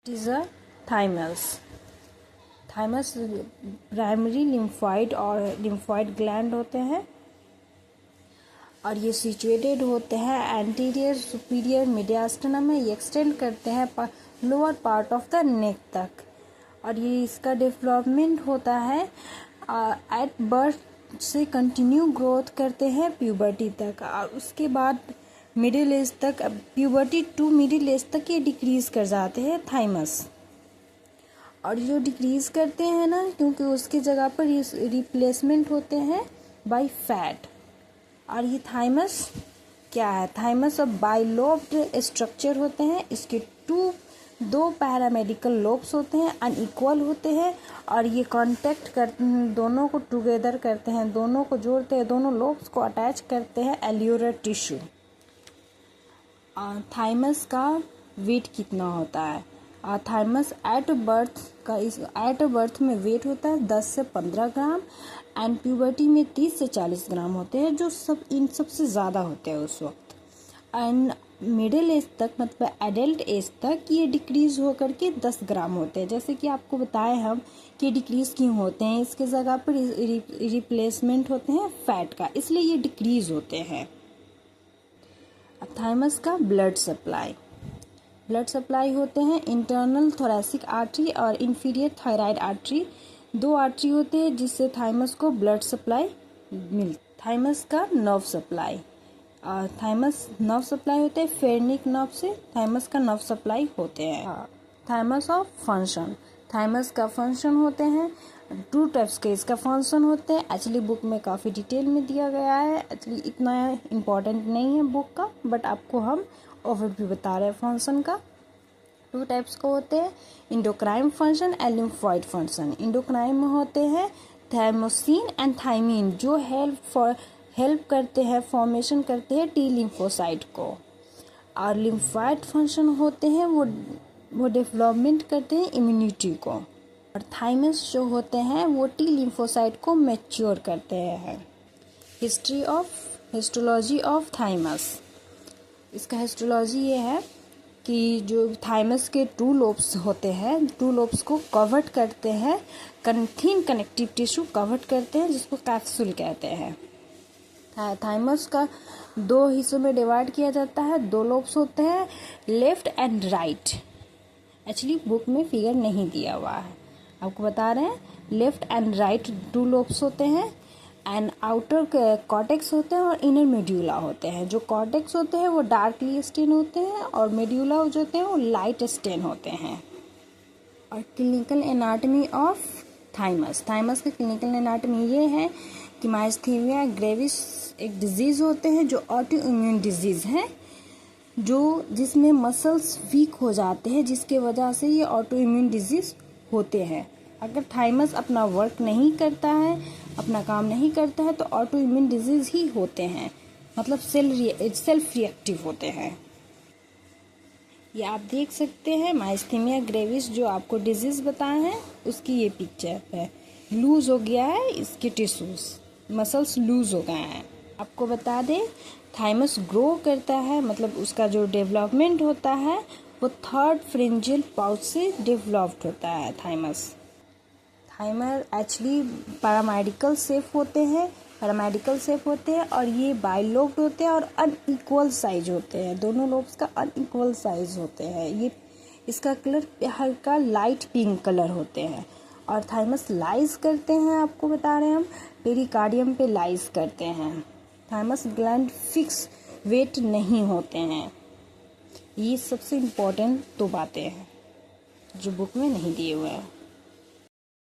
Is a thymus. Thymus primary lymphoid और lymphoid gland होते हैं और ये सिचुएटेड होते हैं एंटीरियर सुपीरियर मीडियास्टिनम में। ये एक्सटेंड करते हैं lower part of the neck तक और ये इसका डेवलपमेंट होता है एट बर्थ से कंटिन्यू ग्रोथ करते हैं प्यूबर्टी तक और उसके बाद मिडिल एज तक, प्यूबर्टी टू मिडिल एज तक ये डिक्रीज कर जाते हैं थाइमस। और जो डिक्रीज करते हैं ना, क्योंकि उसकी जगह पर रिप्लेसमेंट होते हैं बाय फैट। और ये थाइमस क्या है? थाइमस अब बाइलोब्ड स्ट्रक्चर होते हैं। इसके दो पैरामेडिकल लोब्स होते हैं, अनइक्वल होते हैं और ये कांटेक्ट कर दोनों को टुगेदर करते हैं, दोनों को जोड़ते हैं, दोनों लोब्स को अटैच करते हैं एल्यूरर टिश्यू। थाइमस का वेट कितना होता है? थाइमस एट बर्थ में वेट होता है 10 से 15 ग्राम एंड प्यूबर्टी में 30 से 40 ग्राम होते हैं, जो इन सबसे ज़्यादा होते हैं उस वक्त। एंड मिडिल एज तक, मतलब एडल्ट एज तक, ये डिक्रीज होकर के 10 ग्राम होते हैं। जैसे कि आपको बताए हम कि डिक्रीज क्यों होते हैं, इसके जगह पर रिप्लेसमेंट होते हैं फैट का, इसलिए ये डिक्रीज होते हैं। थाइमस का ब्लड सप्लाई होते हैं इंटरनल थोरैसिक आर्टरी और इंफीरियर थायराइड आर्टरी। दो आर्टरी होते हैं जिससे थाइमस को ब्लड सप्लाई मिलती। थाइमस का नर्व सप्लाई होते हैं फेरनिक नर्व से थाइमस का नर्व सप्लाई होते हैं। थाइमस ऑफ फंक्शन, थाइमस का फंक्शन होते हैं 2 टाइप्स के इसका फंक्शन होते हैं। एक्चुअली बुक में काफ़ी डिटेल में दिया गया है, एक्चुअली इतना इम्पोर्टेंट नहीं है बुक का, बट आपको हम ओवरव्यू बता रहे हैं फंक्शन का। 2 टाइप्स को होते हैं endocrine function and lymphoid function. Endocrine में होते हैं थाइमोसिन एंड थाइमिन, जो हेल्प करते हैं, फॉर्मेशन करते हैं टी लिम्फोसाइट को। और लिम्फॉइड फंक्शन होते हैं वो डेवलपमेंट करते हैं इम्यूनिटी को। और थाइमस जो होते हैं वो टी लिम्फोसाइट को मैच्योर करते हैं। हिस्टोलॉजी ऑफ थाइमस, इसका हिस्टोलॉजी ये है कि जो थाइमस के 2 लोब्स होते हैं, 2 लोब्स को कवर्ड करते हैं, थिन कनेक्टिव टिश्यू कवर्ड करते हैं, जिसको कैप्सूल कहते हैं। थाइमस का 2 हिस्सों में डिवाइड किया जाता है। 2 लोब्स होते हैं, left and right. Actually book में फिगर नहीं दिया हुआ है, आपको बता रहे हैं। लेफ्ट एंड राइट 2 लोब्स होते हैं एंड आउटर कॉर्टेक्स होते हैं और इनर मेड्यूला होते हैं। जो कॉर्टेक्स होते हैं वो डार्कली स्टेन होते हैं और मेड्यूला जो होते हैं वो लाइट स्टेन होते हैं। और क्लिनिकल एनाटॉमी ऑफ थाइमस का क्लिनिकल एनाटॉमी ये है कि माइस्थीनिया ग्रेविस एक डिजीज़ होते हैं जो ऑटो इम्यून डिजीज़ है, जिसमें मसल्स वीक हो जाते हैं, जिसके वजह से ये ऑटो इम्यून डिजीज़ होते हैं। अगर थाइमस अपना वर्क नहीं करता है, अपना काम नहीं करता है, तो ऑटो इम्यून डिजीज़ ही होते हैं, मतलब सेल्फ रिएक्टिव होते हैं। ये आप देख सकते हैं माइस्थीनिया ग्रेविस जो आपको डिजीज़ बताए हैं उसकी ये पिक्चर है। लूज़ हो गया है इसके टिश्यूज, मसल्स लूज़ हो गए हैं। आपको बता दें थाइमस ग्रो करता है, मतलब उसका जो डेवलपमेंट होता है वो 3rd फ्रिंजियल पाउच से डेवलप्ड होता है। थाइमस एक्चुअली पैरामेडिकल शेप होते हैं और ये बाइलोब्ड होते हैं और अनइक्वल साइज होते हैं। दोनों लोब्स का अनइक्वल साइज होते हैं। ये इसका कलर हल्का लाइट पिंक कलर होते हैं। और थाइमस लाइज करते हैं, आपको बता रहे हैं हम, पेरिकार्डियम पे लाइज करते हैं। थाइमस ग्लैंड फिक्स वेट नहीं होते हैं। ये सबसे इम्पोर्टेंट 2 बातें हैं जो बुक में नहीं दिए हुए हैं।